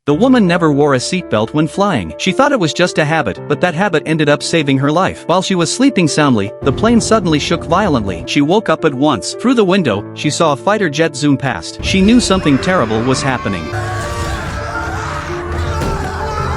The woman never wore a seatbelt when flying. She thought it was just a habit, but that habit ended up saving her life. While she was sleeping soundly, the plane suddenly shook violently. She woke up at once. Through the window, she saw a fighter jet zoom past. She knew something terrible was happening.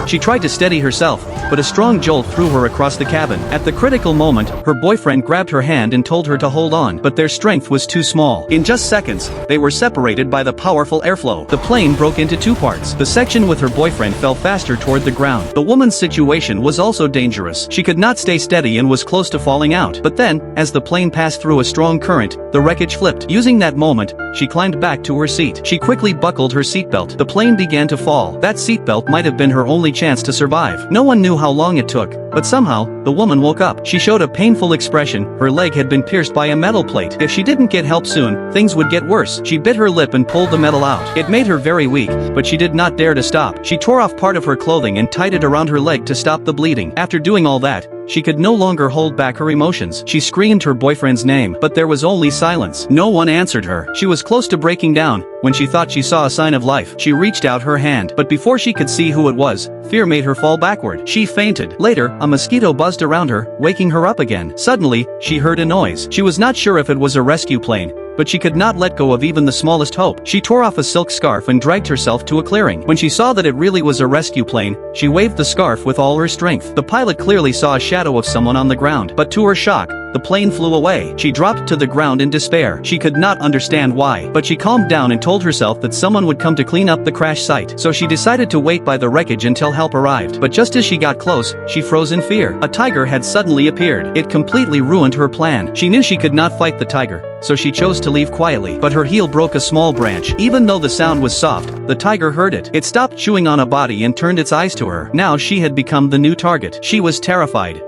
She tried to steady herself, but a strong jolt threw her across the cabin. At the critical moment, her boyfriend grabbed her hand and told her to hold on, but their strength was too small. In just seconds, they were separated by the powerful airflow. The plane broke into two parts. The section with her boyfriend fell faster toward the ground. The woman's situation was also dangerous. She could not stay steady and was close to falling out. But then, as the plane passed through a strong current, the wreckage flipped. Using that moment, she climbed back to her seat. She quickly buckled her seatbelt. The plane began to fall. That seatbelt might have been her only chance to survive. No one knew how long it took, but somehow, the woman woke up. She showed a painful expression. Her leg had been pierced by a metal plate. If she didn't get help soon, things would get worse. She bit her lip and pulled the metal out. It made her very weak, but she did not dare to stop. She tore off part of her clothing and tied it around her leg to stop the bleeding. After doing all that, she could no longer hold back her emotions. She screamed her boyfriend's name, but there was only silence. No one answered her. She was close to breaking down. When she thought she saw a sign of life, she reached out her hand, but before she could see who it was, fear made her fall backward. She fainted. Later, a mosquito buzzed around her, waking her up again. Suddenly, she heard a noise. She was not sure if it was a rescue plane, but she could not let go of even the smallest hope. She tore off a silk scarf and dragged herself to a clearing. When she saw that it really was a rescue plane, she waved the scarf with all her strength. The pilot clearly saw a shadow of someone on the ground, but to her shock, the plane flew away. She dropped to the ground in despair. She could not understand why, but she calmed down and told herself that someone would come to clean up the crash site. So she decided to wait by the wreckage until help arrived. But just as she got close, she froze in fear. A tiger had suddenly appeared. It completely ruined her plan. She knew she could not fight the tiger, so she chose to leave quietly. But her heel broke a small branch. Even though the sound was soft, the tiger heard it. It stopped chewing on a body and turned its eyes to her. Now she had become the new target. She was terrified.